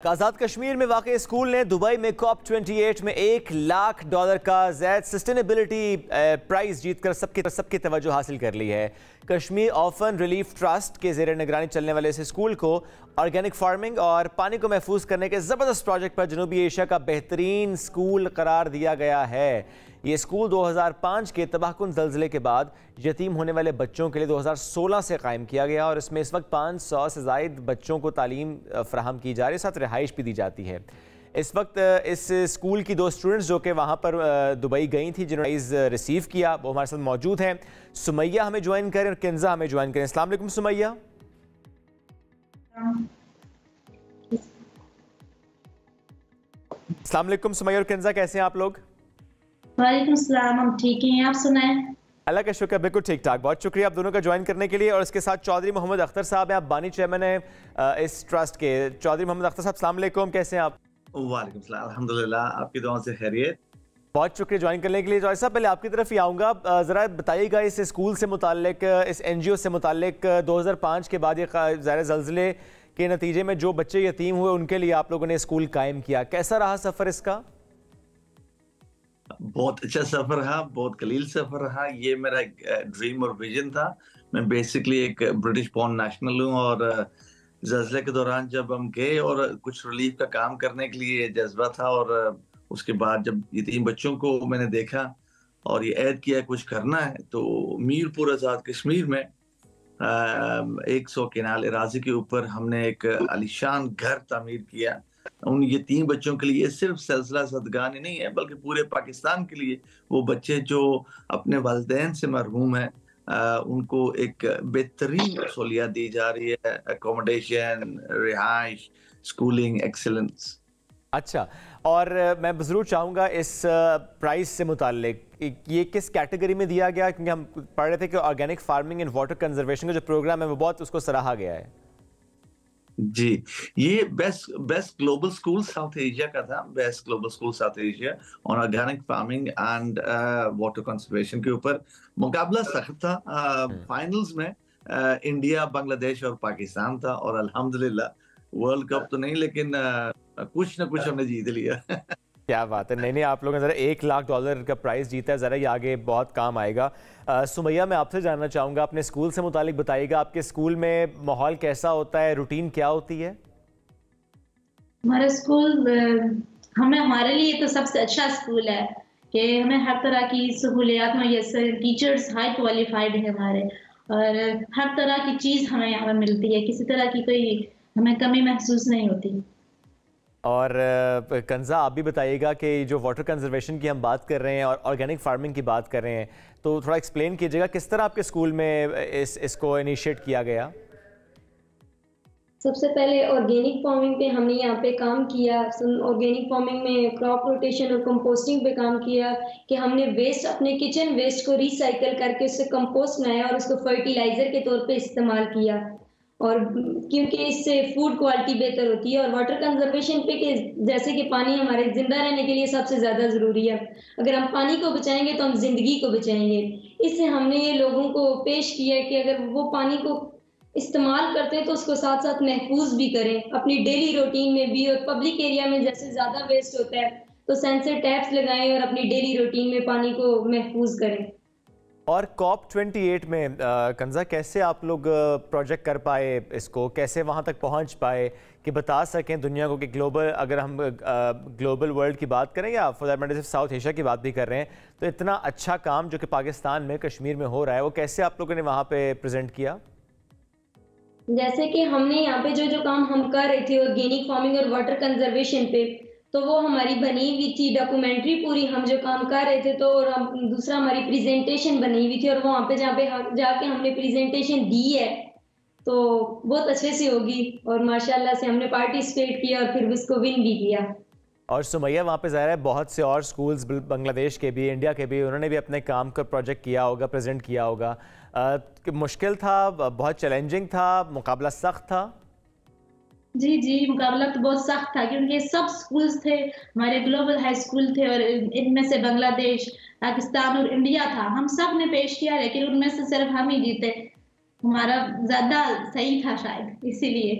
आज़ाद कश्मीर में वाक़ स्कूल ने दुबई में COP28 में $1,00,000 का ज़ैद सस्टेनेबिलिटी प्राइज़ जीतकर सबकी तवज्जो हासिल कर ली है। कश्मीर ऑर्फन रिलीफ ट्रस्ट के ज़ेर निगरानी चलने वाले इस स्कूल को ऑर्गेनिक फार्मिंग और पानी को महफूज करने के ज़बरदस्त प्रोजेक्ट पर जनूबी एशिया का बेहतरीन स्कूल करार दिया गया है। ये स्कूल 2005 के तबाहकुन ज़ल्ज़ले के बाद यतीम होने वाले बच्चों के लिए 2016 से कायम किया गया और इसमें इस वक्त 500 से ज़ायद बच्चों को तालीम फ़राहम की जा रही है, साथ रिहाइश भी दी जाती है। इस वक्त इस स्कूल की दो स्टूडेंट्स जो कि वहाँ पर दुबई गई थी, जिन्होंने प्राइज़ रिसीव किया, वो हमारे साथ मौजूद हैं। सुमैया हमें ज्वाइन करें और किंजा हमें ज्वाइन करें। अस्सलाम वालेकुम सुमैया। अस्सलाम वालेकुम सुमैया और किंजा, कैसे हैं आप लोग? वालेकुम सलाम, हम ठीक हैं, आप सुनाएं? अल्लाह का शुक्र, बिल्कुल ठीक ठाक। बहुत शुक्रिया आप दोनों का ज्वाइन करने के लिए। और इसके साथ चौधरी मोहम्मद अख्तर साहब हैं, आप बानी चेयरमैन हैं इस ट्रस्ट के। चौधरी मोहम्मद अख्तर साहब, अस्सलाम वालेकुम, कैसे हैं आप? वालेकुम सलाम, अल्हम्दुलिल्लाह, आपकी दुआओं से खैरियत। बहुत शुक्रिया ज्वाइन करने के लिए। चौधरी साहब, पहले आपकी तरफ ही आऊँगा, ज़रा बताइएगा इस स्कूल से मुताल्लिक, इस NGO से मुताल्लिक 2005 के बाद ये ज़ाहिर ज़ल्ज़ले के नतीजे में जो बच्चे यतीम हुए उनके लिए आप लोगों ने स्कूल कायम किया, कैसा रहा सफ़र इसका? बहुत अच्छा सफर रहा, बहुत कलील सफर रहा। ये मेरा ड्रीम और विजन था। मैं बेसिकली एक ब्रिटिश बॉर्न नेशनल हूँ और ज़ल्ज़ले के दौरान जब हम गए और कुछ रिलीफ का काम करने के लिए जज्बा था, और उसके बाद जब यतीम बच्चों को मैंने देखा और ये ऐड किया कुछ करना है, तो मीरपुर आज़ाद कश्मीर में 100 केनाल एराज़ी के ऊपर हमने एक आलीशान घर तामीर किया। उन यतीम बच्चों के लिए सिर्फ सिलसिला ज़दगानी नहीं है, बल्कि पूरे पाकिस्तान के लिए वो बच्चे जो अपने वालिदैन से महरूम हैं, उनको एक बेहतरीन सहूलियत दी जा रही है, अकोमोडेशन, रिहाइश, स्कूलिंग, एक्सीलेंस। अच्छा, और मैं ज़रूर चाहूँगा इस प्राइस से मुताल्लिक ये किस कैटेगरी में दिया गया, क्योंकि हम पढ़ रहे थे कि organic farming and water conservation का जो प्रोग्राम है वो बहुत उसको सराहा गया है। जी, ये best global school south Asia का था, best global school south Asia on organic farming and water conservation के ऊपर। मुकाबला सख्त था। फाइनल्स में इंडिया, बांग्लादेश और पाकिस्तान था, और अल्हम्दुलिल्लाह वर्ल्ड कप तो नहीं, लेकिन कुछ ना कुछ हमने जीत लिया। क्या बात है। नहीं, आप लोगों ने ज़रा $1,00,000 का प्राइज़ जीता है, ज़रा ये आगे बहुत काम आएगा। सुमैया, मैं आपसे जानना चाहूँगा, अपने स्कूल से मुतालिक बताइएगा, आपके स्कूल में माहौल कैसा होता है, रूटीन क्या होती है? हमारा स्कूल हमारे लिए तो सबसे अच्छा स्कूल है कि हमें हर तरह की सहूलियात मुयस्सर, टीचर्स हाई क्वालिफाइड है हमारे, और हर तरह की चीज़ हमें यहाँ पर मिलती है, किसी तरह की कोई हमें कमी महसूस नहीं होती। और कंजा, आप भी बताइएगा कि जो वाटर कंजर्वेशन की हम बात कर रहे हैं और ऑर्गेनिक फार्मिंग की बात कर रहे हैं, तो थोड़ा एक्सप्लेन कीजिएगा किस तरह आपके स्कूल में इसको इनिशिएट किया गया। सबसे पहले ऑर्गेनिक फार्मिंग पे हमने यहाँ पे काम किया। ऑर्गेनिक फार्मिंग में क्रॉप रोटेशन और कंपोस्टिंग पे काम किया कि हमने वेस्ट, अपने किचन वेस्ट को रिसाइकल करके उससे कंपोस्ट बनाया और उसको फर्टिलाइजर के तौर पे इस्तेमाल किया, और क्योंकि इससे फूड क्वालिटी बेहतर होती है। और वाटर कंजर्वेशन पे कि जैसे कि पानी हमारे जिंदा रहने के लिए सबसे ज़्यादा ज़रूरी है, अगर हम पानी को बचाएंगे तो हम जिंदगी को बचाएंगे। इससे हमने ये लोगों को पेश किया कि अगर वो पानी को इस्तेमाल करते हैं तो उसको साथ साथ महफूज भी करें अपनी डेली रूटीन में भी, और पब्लिक एरिया में जैसे ज़्यादा वेस्ट होता है तो सेंसर टैप्स लगाएं और अपनी डेली रूटीन में पानी को महफूज करें। और COP28 में कंजा, कैसे आप लोग प्रोजेक्ट कर पाए इसको, कैसे वहाँ तक पहुँच पाए कि बता सकें दुनिया को कि ग्लोबल, अगर हम ग्लोबल वर्ल्ड की बात करें या फॉर दैट मैटर सिर्फ साउथ एशिया की बात भी कर रहे हैं, तो इतना अच्छा काम जो कि पाकिस्तान में, कश्मीर में हो रहा है, वो कैसे आप लोगों ने वहाँ पे प्रेजेंट किया? जैसे कि हमने यहाँ पे जो काम हम कर रहे थे ऑर्गेनिक फार्मिंग और वाटर कंजर्वेशन पे, तो वो हमारी बनी हुई थी डॉक्यूमेंट्री पूरी, हम जो काम कर रहे थे, तो और हम दूसरा हमारी प्रेजेंटेशन बनी हुई थी, और वहाँ पे जहाँ पे जाके हमने प्रेजेंटेशन दी है तो बहुत अच्छे से होगी, और माशाल्लाह से हमने पार्टिसिपेट किया और फिर उसको विन भी किया। और सुमैया, वहाँ पे ज़ाहिर है बहुत से और स्कूल्स बांग्लादेश के भी, इंडिया के भी, उन्होंने भी अपने काम का प्रोजेक्ट किया होगा, प्रेजेंट किया होगा। मुश्किल था, बहुत चैलेंजिंग था, मुकाबला सख्त था? जी, मुकाबला तो बहुत सख्त था, क्योंकि सब स्कूल्स थे, हमारे ग्लोबल हाई स्कूल थे, और इनमें से बांग्लादेश, पाकिस्तान और इंडिया था। हम सब ने पेश किया, लेकिन उनमें से सिर्फ हम ही जीते। हमारा ज़्यादा सही था शायद, इसीलिए।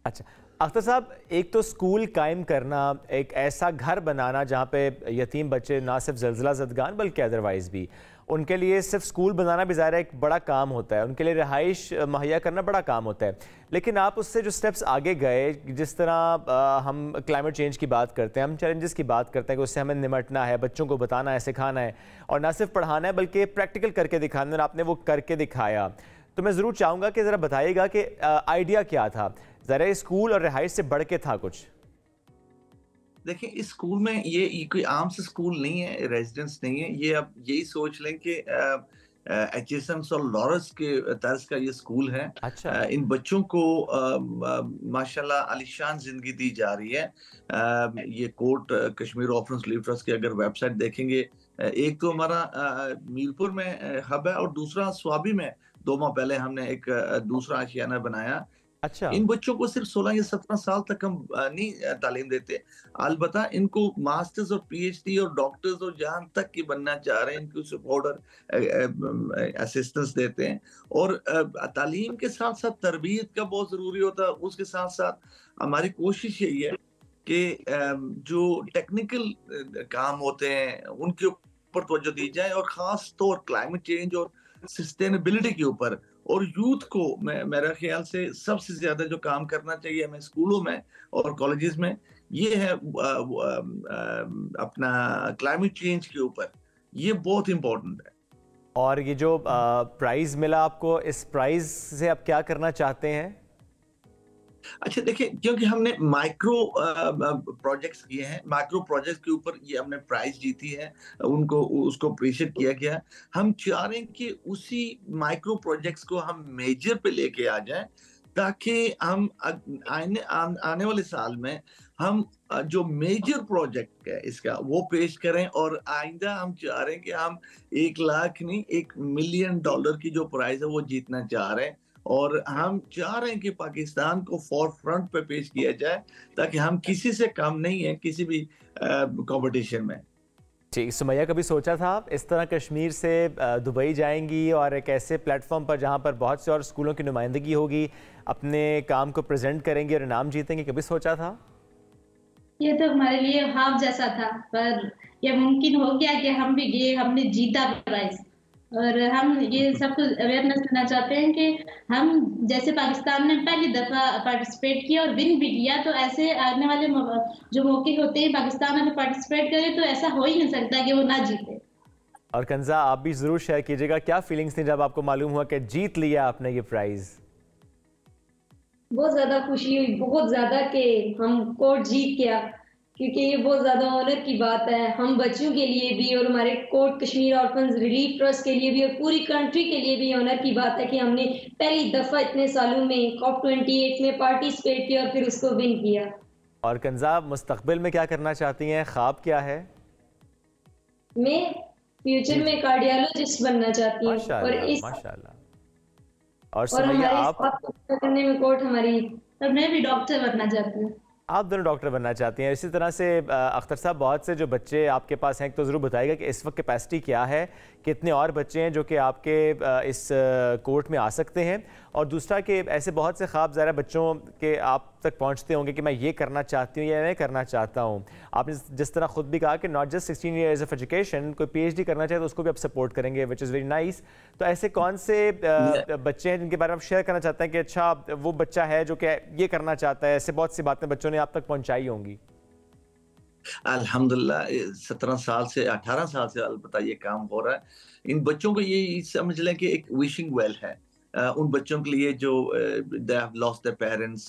अच्छा, अख्तर साहब, एक तो स्कूल कायम करना, एक ऐसा घर बनाना जहाँ पे यतीम बच्चे ना सिर्फ ज़लज़ला ज़दगान बल्कि अदरवाइज़ भी, उनके लिए सिर्फ स्कूल बनाना भी ज़ाहिर है एक बड़ा काम होता है, उनके लिए रिहाइश मुहैया करना बड़ा काम होता है। लेकिन आप उससे जो स्टेप्स आगे गए, जिस तरह हम क्लाइमेट चेंज की बात करते हैं, हम चैलेंजेस की बात करते हैं कि उससे हमें निमटना है, बच्चों को बताना है, सिखाना है, और ना सिर्फ पढ़ाना है बल्कि प्रैक्टिकल करके दिखाना है, आपने वो करके दिखाया। तो मैं ज़रूर चाहूँगा कि ज़रा बताइएगा कि आइडिया क्या था, ज़रा स्कूल और रिहाइश से बढ़ के था कुछ? देखिए, इस स्कूल में ये कोई आम सा स्कूल नहीं है, रेजिडेंस नहीं है। ये आप यही सोच लें कि एचएसएम्स और लॉरेंस के तर्ज का ये स्कूल है। अच्छा। इन बच्चों को माशाल्लाह आलीशान जिंदगी दी जा रही है। ये court Kashmir orphans relief trust की अगर वेबसाइट देखेंगे, एक तो हमारा मीरपुर में हब है और दूसरा स्वाबी में 2 माह पहले हमने एक दूसरा आशियाना बनाया। अच्छा। इन बच्चों को सिर्फ 16 या 17 साल तक हम नहीं तालीम देते, अलबत्ता इनको मास्टर्स और पीएचडी और डॉक्टर्स और जहां तक की बनना चाह रहे हैं, इनको सपोर्ट और असिस्टेंस देते हैं। और तालीम के साथ साथ तरबियत का बहुत जरूरी होता है। उसके साथ साथ हमारी कोशिश यही है कि जो टेक्निकल काम होते हैं उनके ऊपर तवज्जो दी जाए, और खास तौर क्लाइमेट चेंज और सस्टेनेबिलिटी के ऊपर। और यूथ को मेरा ख्याल से सबसे ज्यादा जो काम करना चाहिए हमें स्कूलों में और कॉलेजेस में, ये है अपना क्लाइमेट चेंज के ऊपर। ये बहुत इंपॉर्टेंट है। और ये जो प्राइज मिला आपको, इस प्राइज से आप क्या करना चाहते हैं? अच्छा, देखिए, क्योंकि हमने माइक्रो प्रोजेक्ट्स किए हैं, माइक्रो प्रोजेक्ट्स के ऊपर ये हमने प्राइज जीती है, उनको उसको अप्रिशिएट किया गया। हम चाह रहे हैं कि उसी माइक्रो प्रोजेक्ट्स को हम मेजर पे लेके आ जाएं, ताकि हम आने वाले साल में हम जो मेजर प्रोजेक्ट है इसका वो पेश करें। और आइंदा हम चाह रहे हैं कि हम 1 लाख नहीं, $1 मिलियन की जो प्राइज है वो जीतना चाह रहे हैं। और हम चाह रहे हैं कि पाकिस्तान को फोर फ्रंट पे पेश किया जाए, ताकि हम किसी से कम नहीं है किसी भी कंपटीशन में। ठीक, सुमैया, कभी सोचा था आप इस तरह कश्मीर से दुबई जाएंगी और एक ऐसे प्लेटफॉर्म पर जहां पर बहुत से और स्कूलों की नुमाइंदगी होगी, अपने काम को प्रेजेंट करेंगे और इनाम जीतेंगे? कभी सोचा था? ये तो हमारे लिए ख्वाब जैसा था, पर यह मुमकिन हो गया कि हम भी गए, हमने जीता प्राइज। और हम ये सबको अवेयरनेस देना चाहते हैं कि हम जैसे पाकिस्तान ने पहली दफा पार्टिसिपेट किया और विन भी किया, तो ऐसे आने वाले जो मौके होते हैं पाकिस्तान में पार्टिसिपेट करे, तो ऐसा हो ही नहीं सकता कि वो ना जीते। और कंजा, आप भी जरूर शेयर कीजिएगा, क्या फीलिंग्स थी जब आपको मालूम हुआ कि जीत लिया आपने ये प्राइज? बहुत ज्यादा खुशी हुई, बहुत ज्यादा, कि हम कोर्ट जीत गया, क्योंकि ये बहुत ज्यादा ऑनर की बात है हम बच्चों के लिए भी, और हमारे court Kashmir orphans relief trust के लिए भी, और पूरी कंट्री के लिए भी ऑनर की बात है कि हमने पहली दफा इतने सालों में COP28 में पार्टिसिपेट किया और फिर उसको विन किया। और कंजा, मुस्तकबिल में क्या करना चाहती हैं, ख्वाब क्या है? मैं फ्यूचर में कार्डियोलॉजिस्ट बनना चाहती हूँ। माशाल्लाह। और और सुमैया, हमारे आप? करने में कोर्ट हमारी। और मैं भी डॉक्टर बनना चाहती हूँ। आप दोनों डॉक्टर बनना चाहती हैं। इसी तरह से अख्तर साहब, बहुत से जो बच्चे आपके पास हैं, तो ज़रूर बताइएगा कि इस वक्त कैपेसिटी क्या है, कितने और बच्चे हैं जो कि आपके इस कोर्ट में आ सकते हैं, और दूसरा कि ऐसे बहुत से ख्वाब ज़रा बच्चों के आप तक पहुंचते होंगे कि मैं ये करना चाहती हूँ या मैं करना चाहता हूँ। आपने जिस तरह खुद भी कहा कि not just 16 years of education, कोई PhD करना चाहे तो उसको भी आप सपोर्ट करेंगे, विच इज़ वेरी नाइस। तो ऐसे कौन से बच्चे हैं जिनके बारे में आप शेयर करना चाहते हैं कि अच्छा वो बच्चा है जो कि ये करना चाहता है? ऐसे बहुत सी बातें बच्चों ने आप तक पहुँचाई होंगी। अल्हम्दुलिल्लाह, 17 साल से 18 साल से अलबत्ता ये काम हो रहा है। इन बच्चों को ये समझ लें कि एक विशिंग वेल है। उन बच्चों के लिए जो they have lost their parents,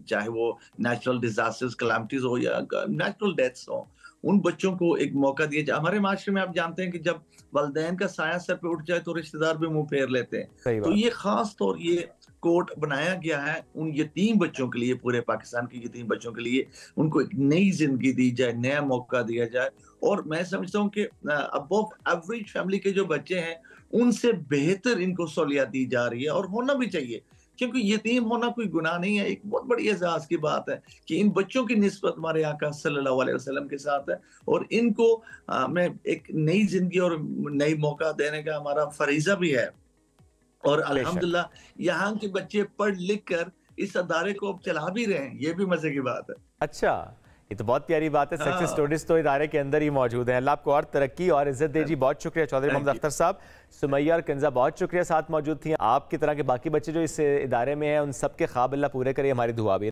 चाहे वो नेचुरल डिजास्टर्स, कैलामिटीज हो या नेचुरल डेथ्स हो, उन बच्चों को एक मौका दिया जाए। हमारे माशरे में आप जानते हैं कि जब वालिदैन का साया सर पे उठ जाए तो रिश्तेदार भी मुंह फेर लेते हैं। तो ये खास तौर ये कोर्ट बनाया गया है उन यतीम बच्चों के लिए, पूरे पाकिस्तान के यतीम बच्चों के लिए, उनको एक नई जिंदगी दी जाए, नया मौका दिया जाए। और मैं समझता हूँ कि अबव एवरेज फैमिली के जो बच्चे हैं उनसे बेहतर इनको सहूलियत दी जा रही है, और होना भी चाहिए, क्योंकि यतीम होना कोई गुनाह नहीं है। एक बहुत बड़ी एजाज की बात है कि इन बच्चों की निस्बत हमारे आका सल्लल्लाहु अलैहि वसल्लम के साथ है, और इनको मैं एक नई जिंदगी और नई मौका देने का हमारा फरीजा भी है। और अल्हम्दुलिल्लाह यहाँ के बच्चे पढ़ लिख कर इस अदारे को अब चला भी रहे हैं, ये भी मजे की बात है। अच्छा, ये तो बहुत प्यारी बात है। सक्सेस हाँ। स्टोरीज तो इदारे के अंदर ही मौजूद हैं। अल्लाह आपको और तरक्की और इज्जत दे जी। बहुत शुक्रिया चौधरी मोहम्मद अख्तर साहब। सुमैया और कंजा बहुत शुक्रिया साथ मौजूद थी। आपकी तरह के बाकी बच्चे जो इस इदारे में हैं उन सबके ख्वाब अल्लाह पूरे करे, हमारी दुआ भी।